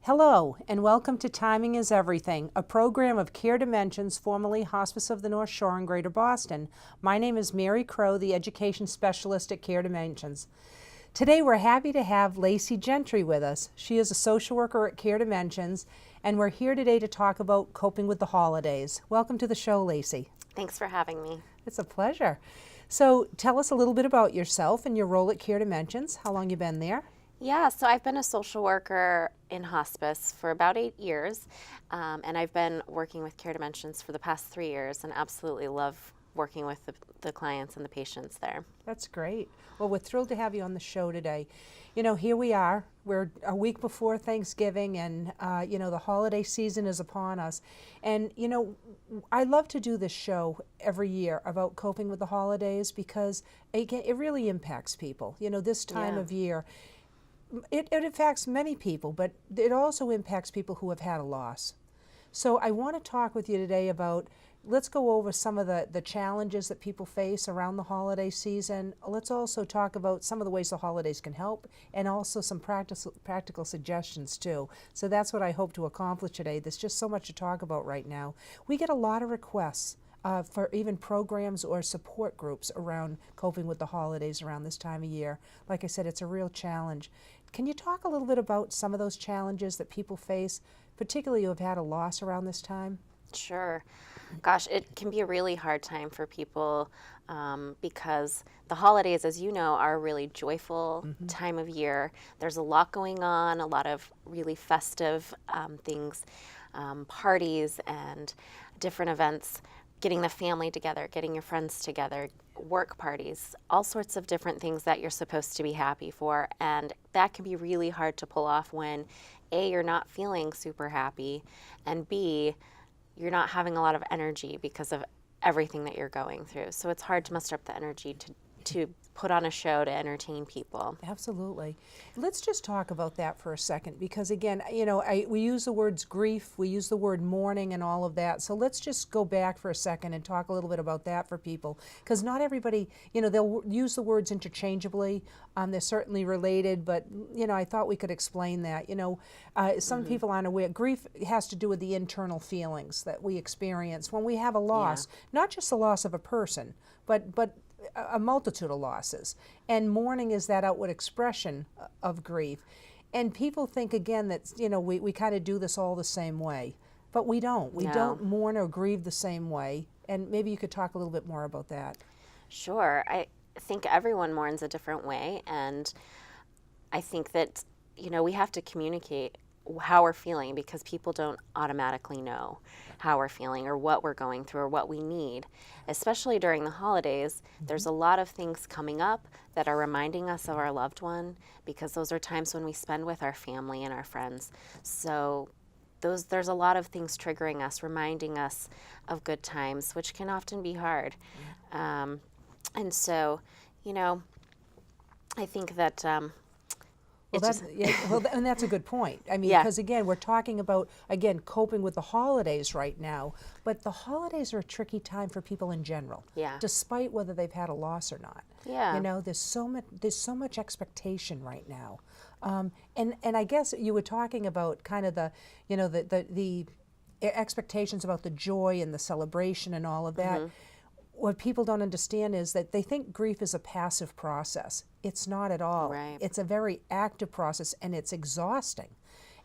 Hello, and welcome to Timing is Everything, a program of Care Dimensions, formerly Hospice of the North Shore in Greater Boston. My name is Mary Crowe, the Education Specialist at Care Dimensions. Today we're happy to have Laci Gentry with us. She is a social worker at Care Dimensions, and we're here today to talk about coping with the holidays. Welcome to the show, Laci. Thanks for having me. It's a pleasure. So tell us a little bit about yourself and your role at Care Dimensions. How long you been there? Yeah, so I've been a social worker in hospice for about 8 years, and I've been working with Care Dimensions for the past 3 years and absolutely love working with the clients and the patients there. That's great. Well, we're thrilled to have you on the show today. You know, here we are. We're a week before Thanksgiving, and, the holiday season is upon us. And, I love to do this show every year about coping with the holidays because it really impacts people. This time of year, it affects many people, but it also impacts people who have had a loss. So I want to talk with you today about, let's go over some of the challenges that people face around the holiday season. Let's also talk about some of the ways the holidays can help and also some practical suggestions too. So that's what I hope to accomplish today. There's just so much to talk about right now. We get a lot of requests for even programs or support groups around coping with the holidays around this time of year. Like I said, it's a real challenge. Can you talk a little bit about some of those challenges that people face, particularly who have had a loss around this time? Sure. Gosh, it can be a really hard time for people because the holidays, as you know, are a really joyful time of year. There's a lot going on, a lot of really festive things, parties and different events, getting the family together, getting your friends together, work parties, all sorts of different things that you're supposed to be happy for. And that can be really hard to pull off when A, you're not feeling super happy, and B, you're not having a lot of energy because of everything that you're going through. So it's hard to muster up the energy to put on a show to entertain people. Absolutely. Let's just talk about that for a second because again, we use the words grief, we use the word mourning and all of that. So let's just go back for a second and talk a little bit about that for people because not everybody, they'll use the words interchangeably. They're certainly related, but I thought we could explain that. Some people aren't aware. Grief has to do with the internal feelings that we experience when we have a loss, not just the loss of a person, but a multitude of losses. And mourning is that outward expression of grief. And people think, again, that, we kind of do this all the same way. But we don't. We don't mourn or grieve the same way. And maybe you could talk a little bit more about that. Sure. I think everyone mourns a different way. And I think that, we have to communicate how we're feeling because people don't automatically know how we're feeling or what we're going through or what we need. Especially during the holidays, there's a lot of things coming up that are reminding us of our loved one because those are times when we spend with our family and our friends. So there's a lot of things triggering us, reminding us of good times, which can often be hard. And so, I think that and that's a good point. I mean, because again, we're talking about, coping with the holidays right now, but the holidays are a tricky time for people in general, despite whether they've had a loss or not. There's so much expectation right now. And I guess you were talking about kind of the expectations about the joy and the celebration and all of that. What people don't understand is that they think grief is a passive process. It's not at all. Right. It's a very active process and it's exhausting.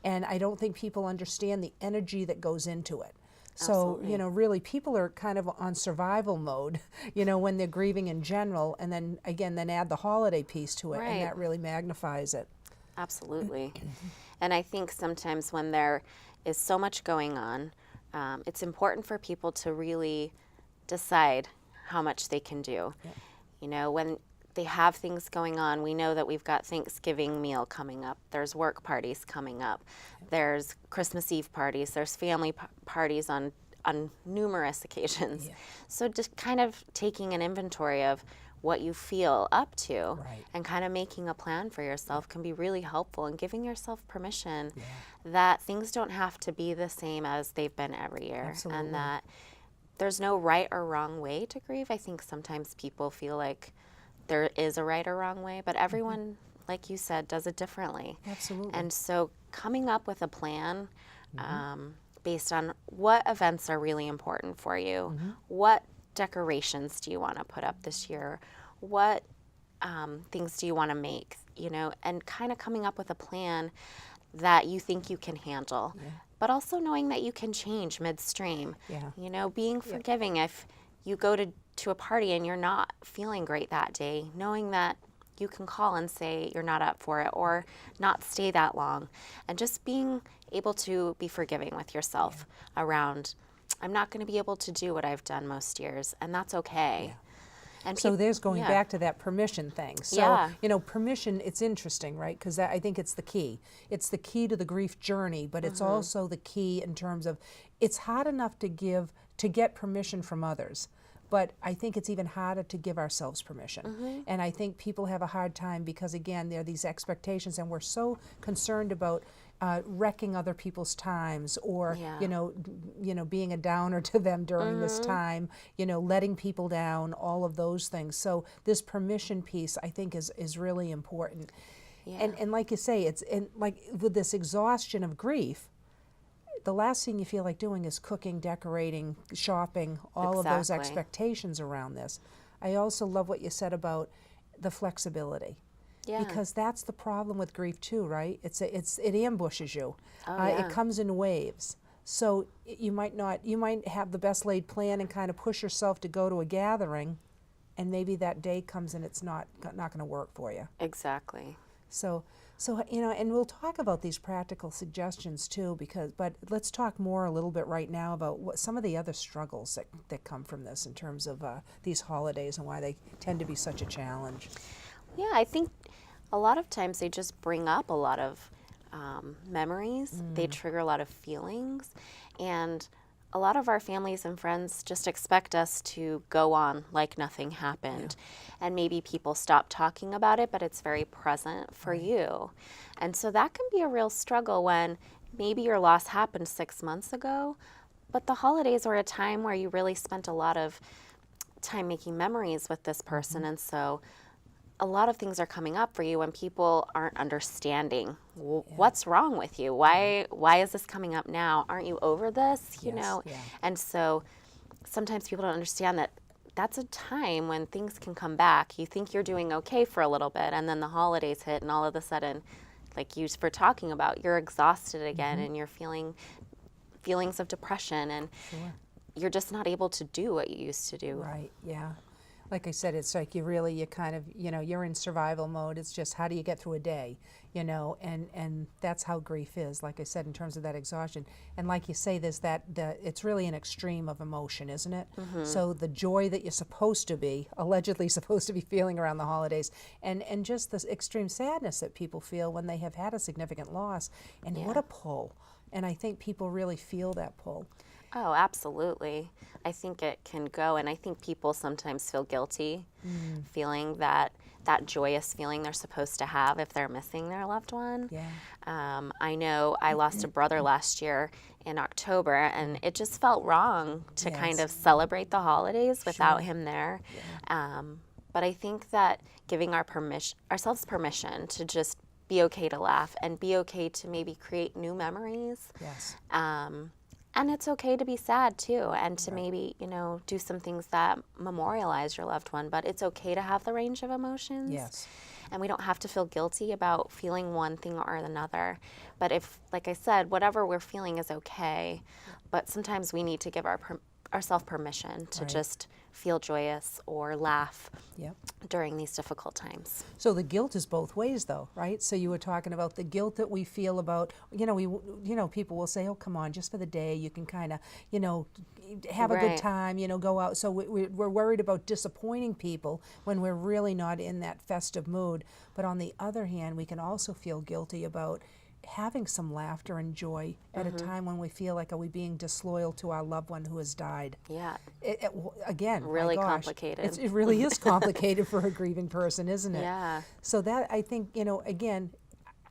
And I don't think people understand the energy that goes into it. So, Absolutely. Really people are kind of on survival mode, when they're grieving in general, and then add the holiday piece to it, and that really magnifies it. Absolutely. And I think sometimes when there is so much going on, it's important for people to really decide how much they can do. When they have things going on, we know that we've got Thanksgiving meal coming up, there's work parties coming up, there's Christmas Eve parties, there's family parties on numerous occasions. So just kind of taking an inventory of what you feel up to and kind of making a plan for yourself can be really helpful, and giving yourself permission that things don't have to be the same as they've been every year. And that there's no right or wrong way to grieve. I think sometimes people feel like there is a right or wrong way, but everyone like you said, does it differently. Absolutely. And so coming up with a plan based on what events are really important for you, what decorations do you want to put up this year, what things do you want to make, and kind of coming up with a plan that you think you can handle, but also knowing that you can change midstream. Being forgiving if you go to a party and you're not feeling great that day, knowing that you can call and say you're not up for it or not stay that long, and just being able to be forgiving with yourself around, I'm not going to be able to do what I've done most years, and that's okay. And so there's going back to that permission thing. So, permission, it's interesting, right? Because I think it's the key. It's the key to the grief journey, but it's also the key in terms of it's hard enough to get permission from others. But I think it's even harder to give ourselves permission. And I think people have a hard time because, again, there are these expectations, and we're so concerned about wrecking other people's times, or being a downer to them during this time, letting people down, all of those things. So this permission piece, I think, is really important. And like you say, like with this exhaustion of grief, the last thing you feel like doing is cooking, decorating, shopping, all of those expectations around this. I also love what you said about the flexibility. Because that's the problem with grief too, right? It ambushes you. It comes in waves. So you might have the best laid plan and kind of push yourself to go to a gathering, and maybe that day comes and it's not going to work for you. Exactly. So and we'll talk about these practical suggestions too, but let's talk more a little bit right now about what some of the other struggles that come from this in terms of these holidays and why they tend to be such a challenge. Yeah, I think a lot of times they just bring up a lot of memories. They trigger a lot of feelings, and a lot of our families and friends just expect us to go on like nothing happened. And maybe people stop talking about it, but it's very present for you. And so that can be a real struggle when maybe your loss happened 6 months ago, but the holidays were a time where you really spent a lot of time making memories with this person. And so a lot of things are coming up for you when people aren't understanding what's wrong with you. Why is this coming up now? Aren't you over this? And so sometimes people don't understand that that's a time when things can come back. You think you're doing okay for a little bit, and then the holidays hit, and all of a sudden, like you were talking about, you're exhausted again, and you're feeling feelings of depression, and you're just not able to do what you used to do. Right, yeah. Like I said, it's like you kind of, you're in survival mode. It's just how do you get through a day, and that's how grief is, like I said, in terms of that exhaustion. And like you say, it's really an extreme of emotion, isn't it? So the joy that you're allegedly supposed to be feeling around the holidays, and just this extreme sadness that people feel when they have had a significant loss, and what a pull. And I think people really feel that pull. Oh, absolutely. I think it can go, and I think people sometimes feel guilty, feeling that joyous feeling they're supposed to have if they're missing their loved one. I know I lost a brother last year in October, and it just felt wrong to kind of celebrate the holidays without him there. But I think that giving ourselves permission to just be okay to laugh and be okay to maybe create new memories. And it's okay to be sad too, and to maybe, do some things that memorialize your loved one, but it's okay to have the range of emotions. And we don't have to feel guilty about feeling one thing or another. But like I said, whatever we're feeling is okay, but sometimes we need to give ourselves permission to just feel joyous or laugh during these difficult times. So the guilt is both ways, though, right? So you were talking about the guilt that we feel about, people will say, oh, come on, just for the day, you can kind of, have a good time, go out. So we're worried about disappointing people when we're really not in that festive mood. But on the other hand, we can also feel guilty about having some laughter and joy at a time when we feel like, are we being disloyal to our loved one who has died? Again, really complicated. It really is complicated for a grieving person, isn't it? So that, I think, again,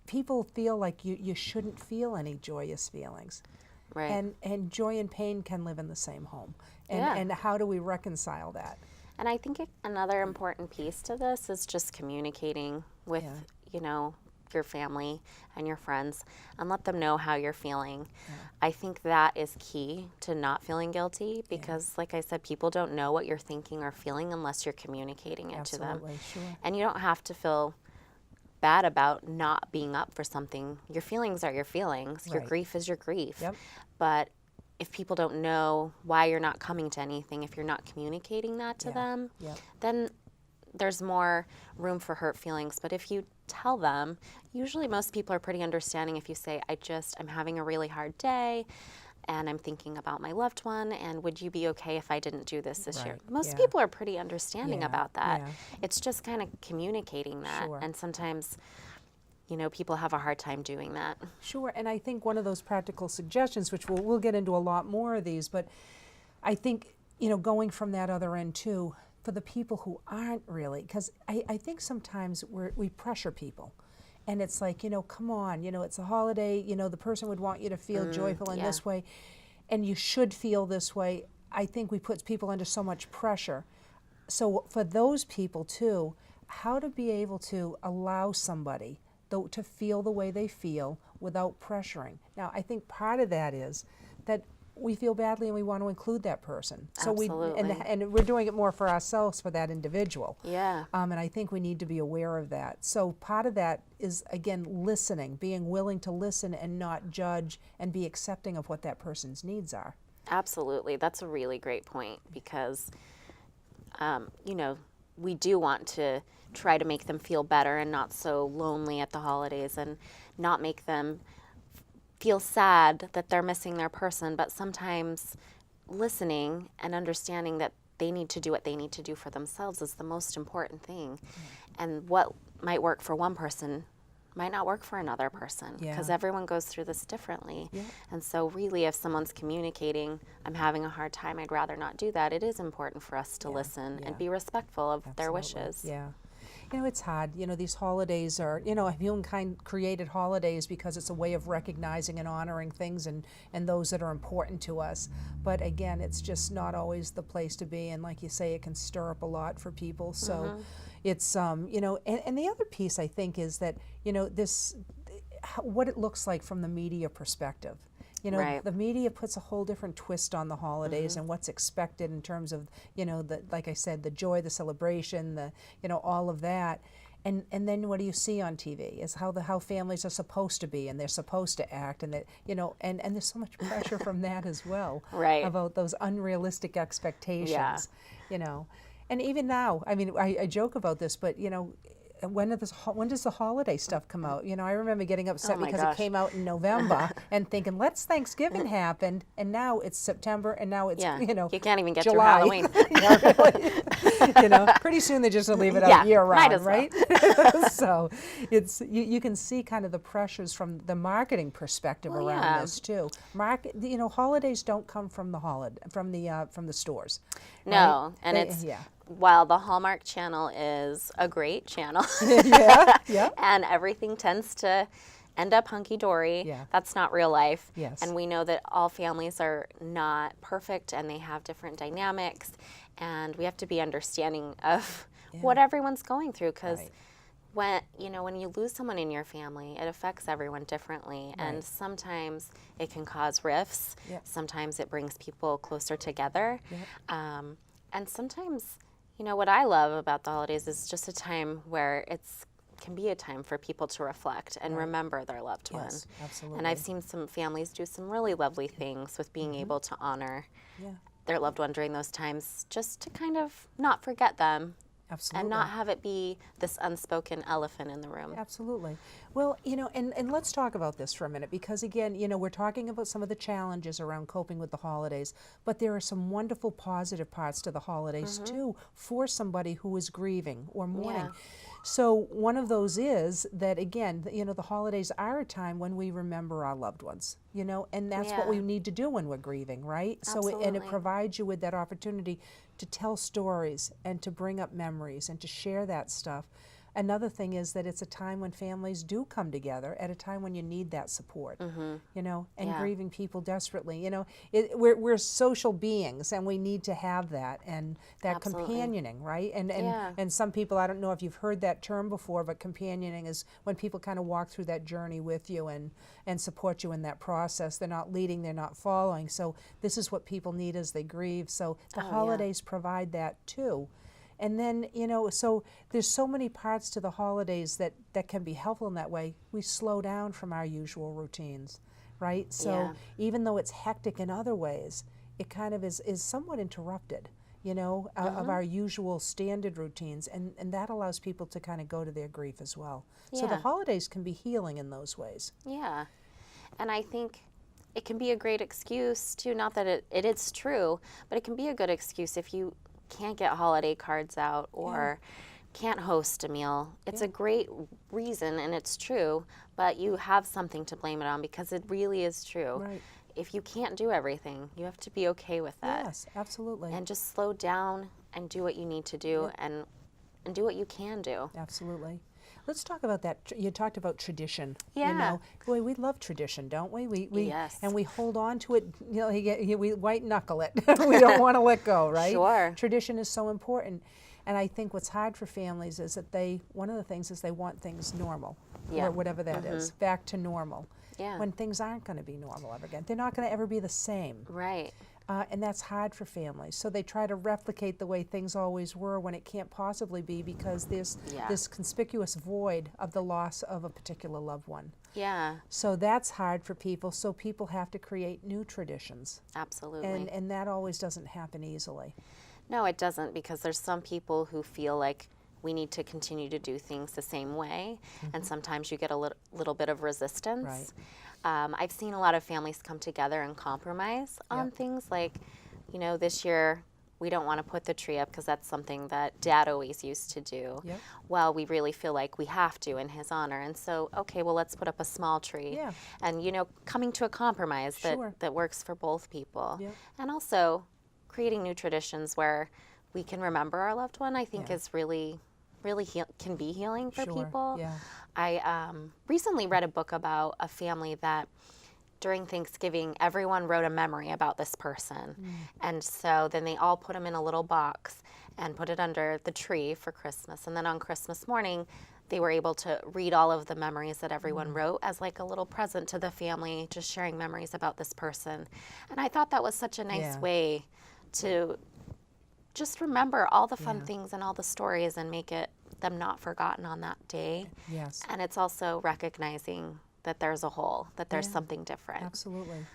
people feel like you shouldn't feel any joyous feelings. And joy and pain can live in the same home. And how do we reconcile that? And I think another important piece to this is just communicating with you know, your family and your friends and let them know how you're feeling. I think that is key to not feeling guilty because, like I said, people don't know what you're thinking or feeling unless you're communicating it to them. Absolutely, sure. And you don't have to feel bad about not being up for something. Your feelings are your feelings. Your Right. grief is your grief. Yep. But if people don't know why you're not coming to anything, if you're not communicating that to Yeah. them, Yep. then there's more room for hurt feelings. But if you tell them, usually most people are pretty understanding if you say, I'm having a really hard day and I'm thinking about my loved one, and would you be okay if I didn't do this year? Right. Most Yeah. people are pretty understanding Yeah. about that. Yeah. It's just kind of communicating that. Sure. And sometimes, you know, people have a hard time doing that. Sure, and I think one of those practical suggestions, which we'll get into a lot more of these, but I think, you know, going from that other end too, for the people who aren't really, because I think sometimes we pressure people. And it's like, you know, come on, you know, it's a holiday, you know, the person would want you to feel joyful in yeah. this way, and you should feel this way. I think we put people under so much pressure. So for those people too, how to be able to allow somebody to feel the way they feel without pressuring. Now, I think part of that is that we feel badly and we want to include that person. So Absolutely. and we're doing it more for ourselves, for that individual. Yeah. And I think we need to be aware of that. So part of that is, again, listening, being willing to listen and not judge and be accepting of what that person's needs are. Absolutely. That's a really great point because, you know, we do want to try to make them feel better and not so lonely at the holidays and not make them feel sad that they're missing their person, but sometimes listening and understanding that they need to do what they need to do for themselves is the most important thing. And what might work for one person might not work for another person because everyone goes through this differently. And so really, if someone's communicating, I'm having a hard time, I'd rather not do that, it is important for us to listen and be respectful of their wishes. Yeah. You know, it's hard. You know, these holidays are, you know, humankind created holidays because it's a way of recognizing and honoring things and those that are important to us. But again, it's just not always the place to be. And like you say, it can stir up a lot for people. So it's, you know, and the other piece I think is that, you know, what it looks like from the media perspective. You know, Right. the media puts a whole different twist on the holidays and what's expected in terms of, you know, like I said, the joy, the celebration, you know, all of that. And then what do you see on TV is how families are supposed to be and they're supposed to act, and that, you know, and there's so much pressure from that as well. Right. About those unrealistic expectations. Yeah. You know. And even now, I mean, I joke about this, but you know, when does the holiday stuff come out? You know, I remember getting upset Oh my because gosh. it came out in November and thinking, let's Thanksgiving happen, and now it's September, and now it's, Yeah. you know, You can't even get July. through Halloween. Yeah, really. You know, pretty soon they just leave it out Yeah, year might round, as well. right? So it's you can see kind of the pressures from the marketing perspective Well, around yeah. this too. You know, holidays don't come from from the stores. No, right? and They- it's yeah. while the Hallmark Channel is a great channel, yeah. and everything tends to end up hunky-dory, Yeah. that's not real life. Yes. And we know that all families are not perfect and they have different dynamics, and we have to be understanding of what everyone's going through, because Right. when you lose someone in your family, it affects everyone differently, and Right. sometimes it can cause rifts. Yep. Sometimes it brings people closer together. Yep. And sometimes, you know, what I love about the holidays is just a time where can be a time for people to reflect and remember their loved one. Yes, absolutely. And I've seen some families do some really lovely things with being able to honor Yeah. their loved one during those times, just to kind of not forget them Absolutely. and not have it be this unspoken elephant in the room. Absolutely. Well, you know, and let's talk about this for a minute, because again, you know, we're talking about some of the challenges around coping with the holidays, but there are some wonderful positive parts to the holidays too for somebody who is grieving or mourning. Yeah. So one of those is that, again, you know, the holidays are a time when we remember our loved ones, you know, and that's what we Yeah. need to do when we're grieving, right? And it Absolutely. provides you with that opportunity to tell stories and to bring up memories and to share that stuff. another thing is that it's a time when families do come together at a time when you need that support, you know, and Yeah. grieving people desperately. You know, we're social beings and we need to have that and that Absolutely. companioning, right? Yeah. And some people, I don't know if you've heard that term before, but companioning is when people kind of walk through that journey with you and support you in that process. They're not leading, they're not following. So this is what people need as they grieve. So the Oh, yeah. holidays provide that too. And then, you know, so there's so many parts to the holidays that can be helpful in that way. We slow down from our usual routines, right? So Yeah. even though it's hectic in other ways, it kind of is somewhat interrupted, you know, of our usual standard routines. And that allows people to kind of go to their grief as well. So the Yeah. holidays can be healing in those ways. Yeah. And I think it can be a great excuse too, not that it is true, but it can be a good excuse if you can't get holiday cards out or can't host a meal. It's a great reason and it's true, but you have something to blame it on because it really is true. Right. If you can't do everything, you have to be okay with that. Yes, absolutely. And just slow down and do what you need to do and do what you can do. Absolutely. Let's talk about that. You talked about tradition. Yeah. You know, boy, we love tradition, don't we? We Yes. And we hold on to it. You know, we white knuckle it. We don't want to let go, right? Sure. Tradition is so important, and I think what's hard for families is that one of the things is they want things normal, Yeah. or whatever that is, back to normal. Yeah. When things aren't going to be normal ever again, they're not going to ever be the same. Right. And that's hard for families. So they try to replicate the way things always were when it can't possibly be because there's Yeah. this conspicuous void of the loss of a particular loved one. Yeah. So that's hard for people. So people have to create new traditions. Absolutely. And that always doesn't happen easily. No, it doesn't, because there's some people who feel like we need to continue to do things the same way, and sometimes you get a little bit of resistance. Right. I've seen a lot of families come together and compromise on Yep. things like, you know, this year we don't want to put the tree up because that's something that Dad always used to do. Yep. Well, we really feel like we have to in his honor, and so, okay, well, let's put up a small tree. Yeah. And, you know, coming to a compromise Sure. that works for both people. Yep. And also creating new traditions where we can remember our loved one, I think Yeah. is really can be healing for Sure. people. Yeah. I recently read a book about a family that during Thanksgiving, everyone wrote a memory about this person. And so then they all put them in a little box and put it under the tree for Christmas. And then on Christmas morning, they were able to read all of the memories that everyone wrote as like a little present to the family, just sharing memories about this person. And I thought that was such a nice Yeah. way to just remember all the fun Yeah. things and all the stories and make them not forgotten on that day. Yes. And it's also recognizing that there's a whole, that there's Yeah. something different. Absolutely.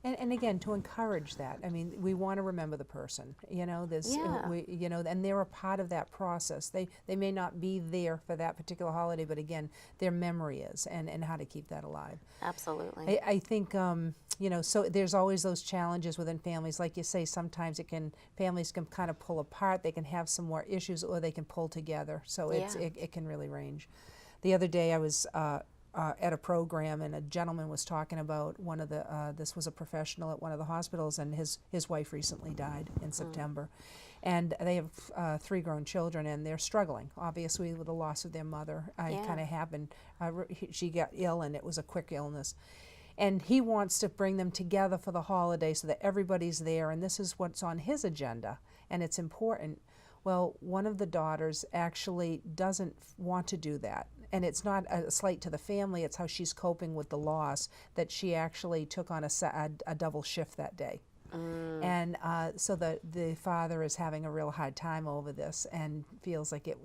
And again, to encourage that. I mean, we want to remember the person, you know, Yeah. you know, and they're a part of that process. They may not be there for that particular holiday, but again, their memory is, and how to keep that alive. Absolutely. I think, you know, so there's always those challenges within families. Like you say, sometimes families can kind of pull apart. They can have some more issues, or they can pull together. So it can really range. The other day I was at a program, and a gentleman was talking about this was a professional at one of the hospitals, and his wife recently died in September. And they have 3 grown children, and they're struggling, obviously, with the loss of their mother. It kind of happened. She got ill, and it was a quick illness. And he wants to bring them together for the holiday so that everybody's there, and this is what's on his agenda, and it's important. Well, one of the daughters actually doesn't want to do that. And it's not a slight to the family, it's how she's coping with the loss, that she actually took on a double shift that day. And so the father is having a real hard time over this and feels like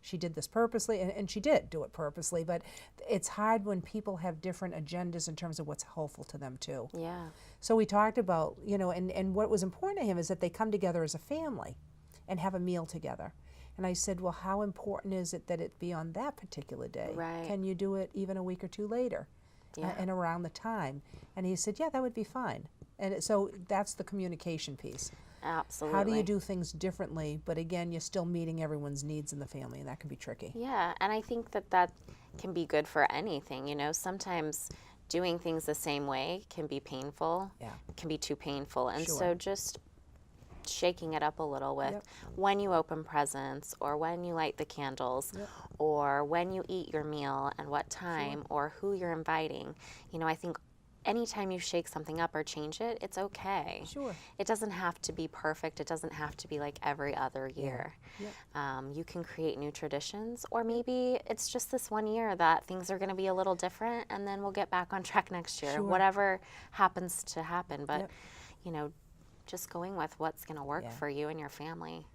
she did this purposely, and she did do it purposely, but it's hard when people have different agendas in terms of what's helpful to them too. Yeah. So we talked about, and what was important to him is that they come together as a family and have a meal together. And I said, well, how important is it that it be on that particular day? Right. Can you do it even a week or two later and around the time? And he said, yeah, that would be fine. And so that's the communication piece. Absolutely. How do you do things differently, but again, you're still meeting everyone's needs in the family, and that can be tricky. Yeah, and I think that can be good for anything. Sometimes doing things the same way can be painful. Yeah. Can be too painful. And Sure. so just shaking it up a little with Yep. when you open presents, or when you light the candles, or when you eat your meal and what time, or who you're inviting. I think anytime you shake something up or change it, it's okay. Sure. It doesn't have to be perfect. It doesn't have to be like every other year. You can create new traditions, or maybe it's just this one year that things are going to be a little different, and then we'll get back on track next year. Sure. Whatever happens to happen, but just going with what's going to work for you and your family.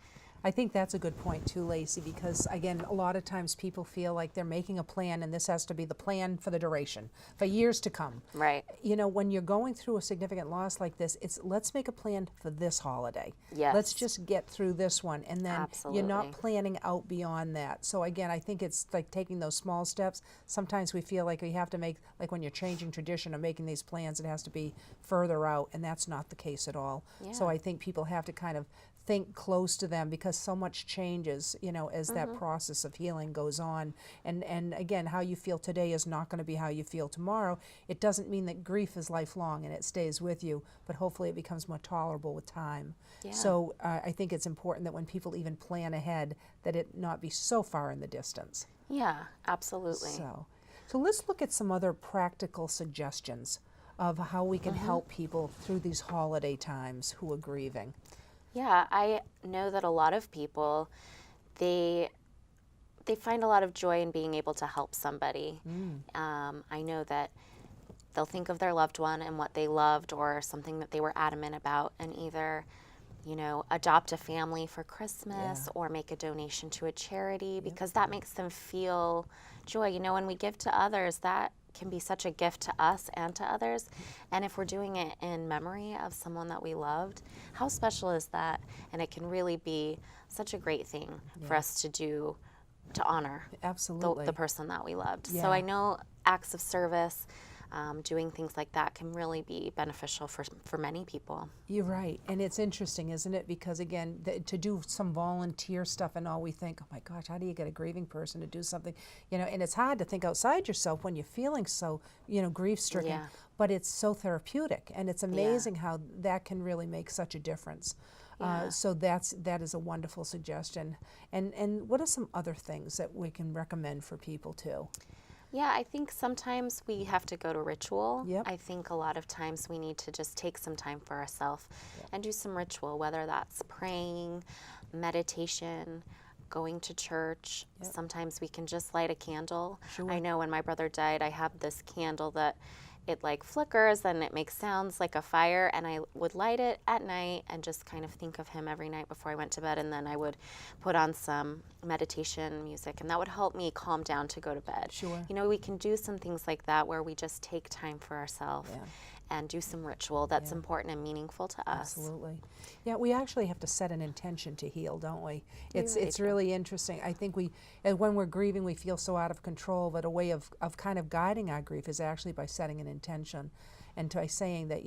I think that's a good point too, Laci, because again, a lot of times people feel like they're making a plan and this has to be the plan for the duration, for years to come. Right. When you're going through a significant loss like this, it's let's make a plan for this holiday. Yes. Let's just get through this one, and then you're not Absolutely. planning out beyond that. So again, I think it's like taking those small steps. Sometimes we feel like we have to make, like when you're changing tradition or making these plans, it has to be further out, and that's not the case at all. So I think people have to kind of think close to them, because so much changes, as that process of healing goes on. And again, how you feel today is not going to be how you feel tomorrow. It doesn't mean that grief is lifelong and it stays with you, but hopefully it becomes more tolerable with time. So I think it's important that when people even plan ahead, that it not be so far in the distance. Yeah, absolutely. So let's look at some other practical suggestions of how we can help people through these holiday times who are grieving. Yeah, I know that a lot of people, they find a lot of joy in being able to help somebody. I know that they'll think of their loved one and what they loved, or something that they were adamant about, and either adopt a family for Christmas or make a donation to a charity, because that makes them feel joy. When we give to others, that can be such a gift to us and to others. And if we're doing it in memory of someone that we loved, how special is that? And it can really be such a great thing for us to do, to honor the person that we loved. So I know acts of service, doing things like that can really be beneficial for many people. You're right. And it's interesting, isn't it? Because again, to do some volunteer stuff and all, we think, oh my gosh, how do you get a grieving person to do something? And it's hard to think outside yourself when you're feeling so, grief stricken. But it's so therapeutic, and it's amazing how that can really make such a difference. So that is a wonderful suggestion. And what are some other things that we can recommend for people too? Yeah, I think sometimes we have to go to ritual. Yep. I think a lot of times we need to just take some time for ourselves and do some ritual, whether that's praying, meditation, going to church. Sometimes we can just light a candle. I know when my brother died, I have this candle that it like flickers and it makes sounds like a fire, and I would light it at night and just kind of think of him every night before I went to bed, and then I would put on some meditation music, and that would help me calm down to go to bed. We can do some things like that where we just take time for ourselves and do some ritual that's important and meaningful to us. Absolutely. Yeah, we actually have to set an intention to heal, don't we? It's really interesting. I think when we're grieving, we feel so out of control, but a way of kind of guiding our grief is actually by setting an intention, and by saying that,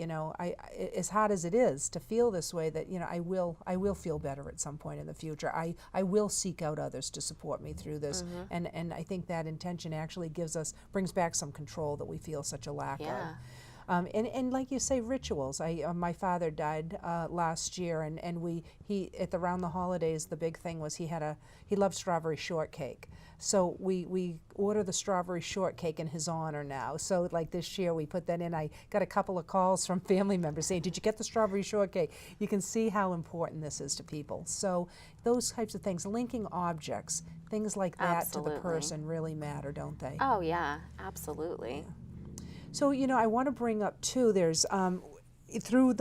as hard as it is to feel this way, that, I will feel better at some point in the future. I will seek out others to support me through this. And I think that intention actually brings back some control that we feel such a lack of. And like you say, rituals. My father died last year, and around the holidays, the big thing was he loved strawberry shortcake. So we order the strawberry shortcake in his honor now. So like this year we put that in. I got a couple of calls from family members saying, "Did you get the strawberry shortcake?" You can see how important this is to people. So those types of things, linking objects, things like that to the person really matter, don't they? Oh yeah, absolutely. So, I want to bring up too, there's through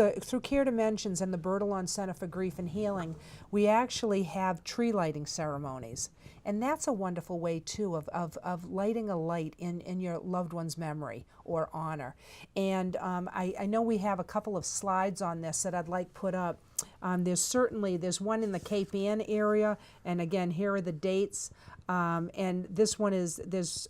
Care Dimensions and the Bertillon Center for Grief and Healing, we actually have tree lighting ceremonies. And that's a wonderful way too of lighting a light in your loved one's memory or honor. And I know we have a couple of slides on this that I'd like put up. There's one in the Cape Ann area, and again, here are the dates. And this one there's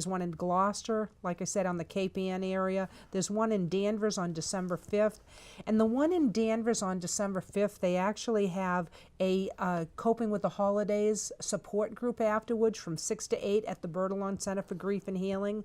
one in Gloucester, like I said, on the Cape Ann area. There's one in Danvers on December 5th. And the one in Danvers on December 5th, they actually have a Coping with the Holidays support group afterwards from 6 to 8 at the Bertillon Center for Grief and Healing.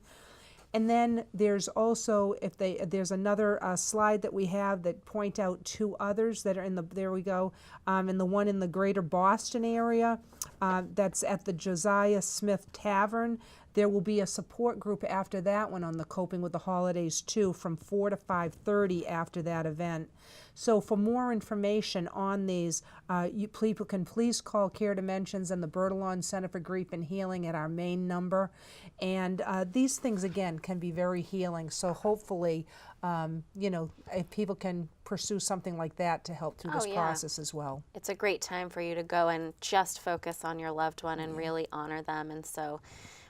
And then there's also, there's another slide that we have that point out two others that are there we go, and the one in the greater Boston area, That's at the Josiah Smith Tavern. There will be a support group after that one on the Coping with the Holidays too, from 4 to 5:30 after that event. So for more information on these, people can please call Care Dimensions and the Bertillon Center for Grief and Healing at our main number. And these things, again, can be very healing. So hopefully, if people can pursue something like that to help through this process as well. It's a great time for you to go and just focus on your loved one and really honor them. And so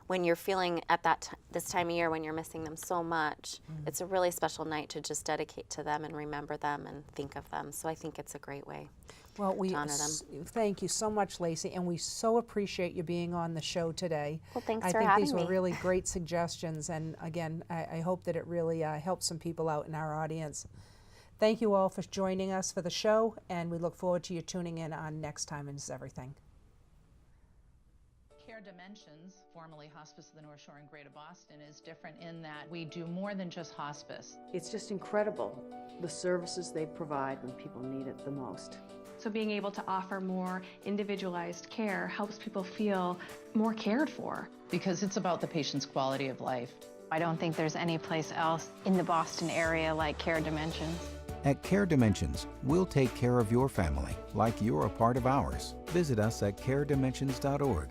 when you're feeling at this time of year when you're missing them so much, it's a really special night to just dedicate to them and remember them and think of them. So I think it's a great way to honor them. Thank you so much, Laci, and we so appreciate you being on the show today. Well, thanks I for think having these me. were really great suggestions, and again, I hope that it really helps some people out in our audience. Thank you all for joining us for the show, and we look forward to you tuning in on Next Time Is Everything. Care Dimensions, formerly Hospice of the North Shore in Greater Boston, is different in that we do more than just hospice. It's just incredible, the services they provide when people need it the most. So being able to offer more individualized care helps people feel more cared for. Because it's about the patient's quality of life. I don't think there's any place else in the Boston area like Care Dimensions. At Care Dimensions, we'll take care of your family like you're a part of ours. Visit us at caredimensions.org.